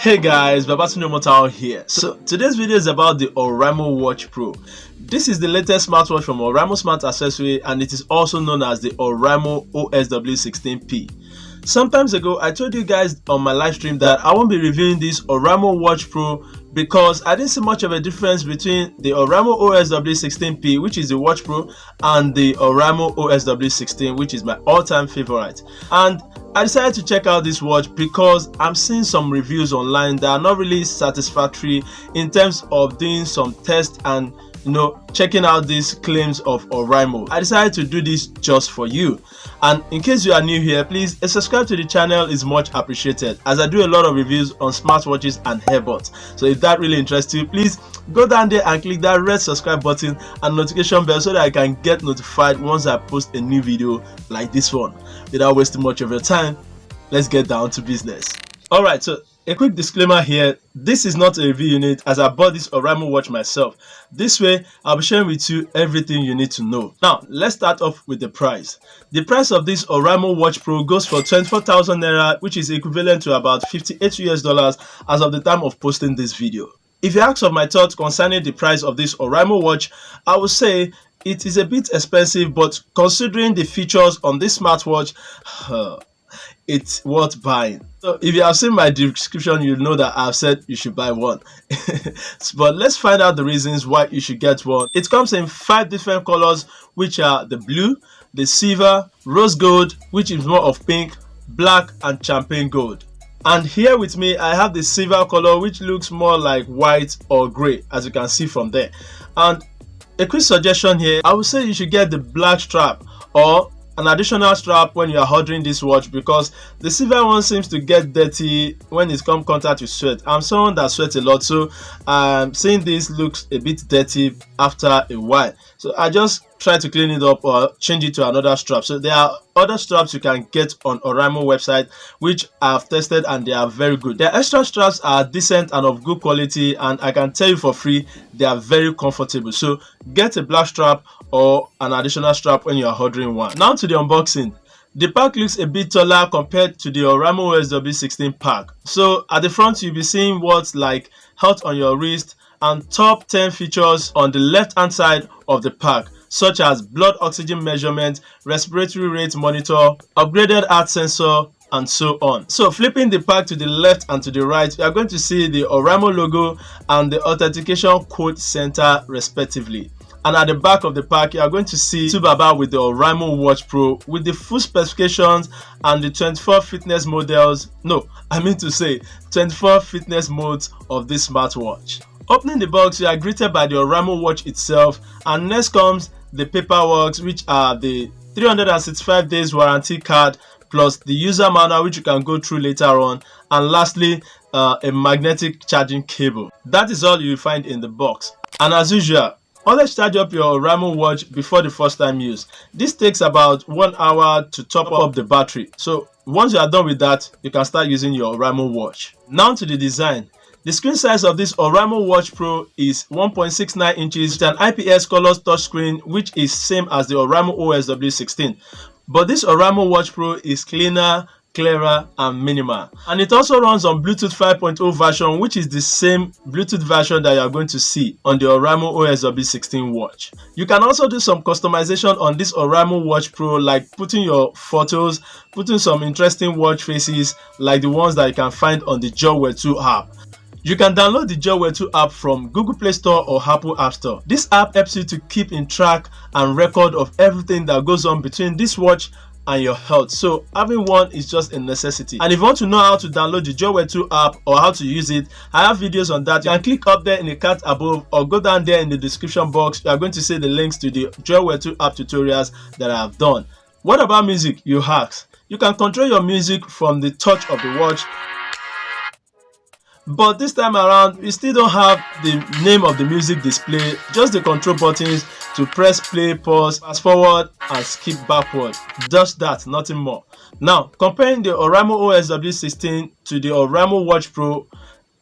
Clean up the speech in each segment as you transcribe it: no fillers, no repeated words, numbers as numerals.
Hey guys, Babatunde Motao here. So today's video is about the Oraimo Watch Pro. This is the latest smartwatch from Oraimo Smart Accessory, and it is also known as the Oraimo OSW 16P. Sometimes ago, I told you guys on my live stream that I won't be reviewing this Oraimo Watch Pro because I didn't see much of a difference between the Oraimo OSW 16P, which is the Watch Pro, and the Oraimo OSW 16, which is my all-time favorite. And I decided to check out this watch because I'm seeing some reviews online that are not really satisfactory in terms of doing some tests and checking out these claims of Oraimo. I decided to do this just for you. And in case you are new here, please subscribe to the channel is much appreciated, as I do a lot of reviews on smartwatches and earbuds. So if that really interests you, please go down there and click that red subscribe button and notification bell so that I can get notified once I post a new video like this one. Without wasting much of your time, let's get down to business. Alright, so a quick disclaimer here, this is not a review unit as I bought this Oraimo watch myself. This way, I'll be sharing with you everything you need to know. Now, let's start off with the price. The price of this Oraimo Watch Pro goes for 24,000 Naira, which is equivalent to about $58 US as of the time of posting this video. If you ask of my thoughts concerning the price of this Oraimo watch, I would say it is a bit expensive, but considering the features on this smartwatch, it's worth buying. So if you have seen my description, you know that I've said you should buy one. But let's find out the reasons why you should get one. It comes in 5 different colors, which are the blue, the silver, rose gold, which is more of pink, black, and champagne gold. And here with me, I have the silver color, which looks more like white or gray, as you can see from there. And a quick suggestion here, I would say you should get the black strap or an additional strap when you are ordering this watch, because the silver one seems to get dirty when it comes contact with sweat. I'm someone that sweats a lot, so seeing this looks a bit dirty after a while, so I just try to clean it up or change it to another strap. So there are other straps you can get on Oraimo website which I've tested and they are very good. The extra straps are decent and of good quality, and I can tell you for free they are very comfortable. So get a black strap or an additional strap when you are ordering one. Now to the unboxing. The pack looks a bit taller compared to the Oraimo OSW 16 pack. So at the front you'll be seeing what's like health on your wrist and top 10 features on the left hand side of the pack, such as blood oxygen measurement, respiratory rate monitor, upgraded heart sensor, and so on. So flipping the pack to the left and to the right, you are going to see the Oraimo logo and the authentication code center respectively. And at the back of the pack, you are going to see two Baba with the Oraimo Watch Pro with the full specifications and the 24 fitness models. No, I mean to say 24 fitness modes of this smartwatch. Opening the box, you are greeted by the Oraimo watch itself, and next comes the paperwork, which are the 365 days warranty card plus the user manual, which you can go through later on, and lastly a magnetic charging cable. That is all you will find in the box. And as usual, always charge up your Oraimo watch before the first time use. This takes about 1 hour to top up the battery. So once you are done with that, you can start using your Oraimo watch. Now to the design. The screen size of this Oraimo Watch Pro is 1.69 inches with an IPS color touchscreen, which is same as the Oraimo OSW 16. But this Oraimo Watch Pro is cleaner, clearer, and minimal. And it also runs on Bluetooth 5.0 version, which is the same Bluetooth version that you are going to see on the Oraimo OSW 16 watch. You can also do some customization on this Oraimo Watch Pro, like putting your photos, putting some interesting watch faces like the ones that you can find on the Joywear 2 app. You can download the Joywear 2 app from Google Play Store or Apple App Store. This app helps you to keep in track and record of everything that goes on between this watch and your health, so having one is just a necessity. And if you want to know how to download the Joywear 2 app or how to use it, I have videos on that. You can click up there in the card above or go down there in the description box. You are going to see the links to the Joywear 2 app tutorials that I have done. What about music, you ask? You can control your music from the touch of the watch, but this time around we still don't have the name of the music display, just the control buttons to press play, pause, fast forward, and skip backward. Just that, nothing more. Now comparing the Oraimo OSW 16 to the Oraimo Watch Pro,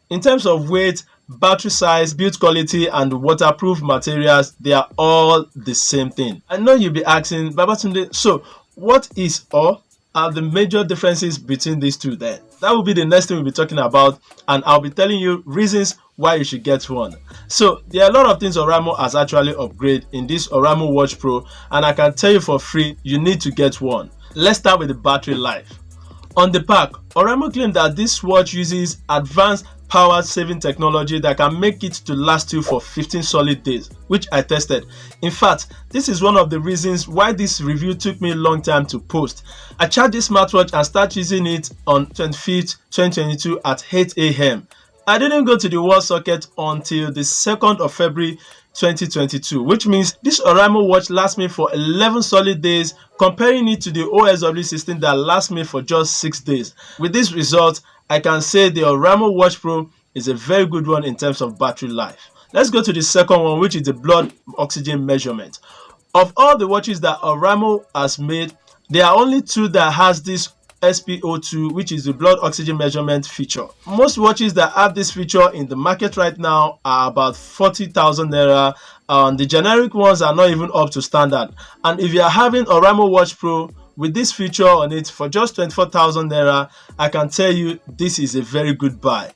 in terms of weight, battery size, build quality, and waterproof materials, they are all the same thing. I know you'll be asking, Babatunde, so what is or are the major differences between these two then? That will be the next thing we'll be talking about, and I'll be telling you reasons why you should get one. So there are a lot of things Oraimo has actually upgraded in this Oraimo Watch Pro, and I can tell you for free you need to get one. Let's start with the battery life. On the pack, Oraimo claimed that this watch uses advanced power saving technology that can make it to last you for 15 solid days, which I tested. In fact, this is one of the reasons why this review took me a long time to post. I charged this smartwatch and started using it on 25th 2022 at 8 a.m. I didn't go to the wall socket until the 2nd of February 2022, which means this Oraimo watch lasts me for 11 solid days, comparing it to the OSW 16 that lasts me for just 6 days. With this result, I can say the Oraimo Watch Pro is a very good one in terms of battery life. Let's go to the second one, which is the blood oxygen measurement. Of all the watches that Oraimo has made, there are only 2 that has this SpO2, which is the blood oxygen measurement feature. Most watches that have this feature in the market right now are about 40,000 naira, and the generic ones are not even up to standard. And if you are having Oraimo Watch Pro with this feature on it for just 24,000 naira, I can tell you this is a very good buy.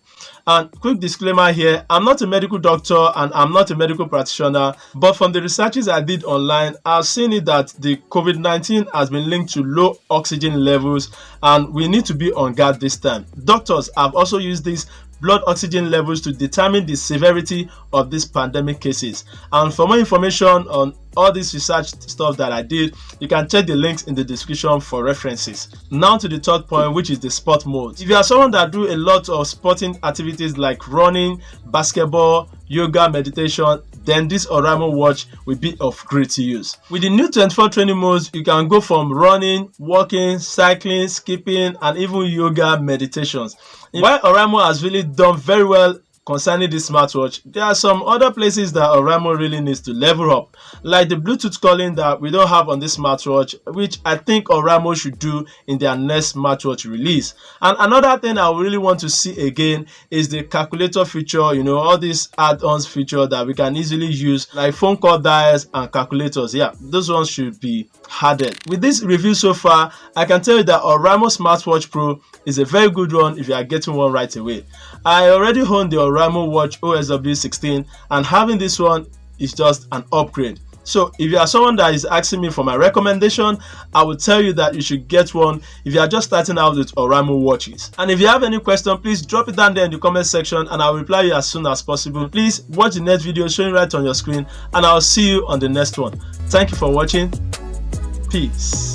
And quick disclaimer here, I'm not a medical doctor and I'm not a medical practitioner, but from the researches I did online, I've seen it that the COVID-19 has been linked to low oxygen levels, and we need to be on guard this time. Doctors have also used these blood oxygen levels to determine the severity of these pandemic cases. And for more information on all this research stuff that I did, you can check the links in the description for references. Now to the third point, which is the sport mode. If you are someone that do a lot of sporting activities like running, basketball, yoga, meditation, then this Oraimo watch will be of great use. With the new 24 training modes, you can go from running, walking, cycling, skipping, and even yoga meditations. While Oraimo has really done very well concerning this smartwatch, there are some other places that Oraimo really needs to level up, like the Bluetooth calling that we don't have on this smartwatch, which I think Oraimo should do in their next smartwatch release. And another thing I really want to see again is the calculator feature, all these add-ons feature that we can easily use, like phone call dials and calculators. Yeah, those ones should be added. With this review so far, I can tell you that Oraimo Smartwatch Pro is a very good one if you are getting one right away. I already own the Oraimo Watch OSW 16, and having this one is just an upgrade. So if you are someone that is asking me for my recommendation, I will tell you that you should get one if you are just starting out with Oraimo watches. And if you have any question, please drop it down there in the comment section and I'll reply you as soon as possible. Please watch the next video showing right on your screen, and I'll see you on the next one. Thank you for watching. Peace.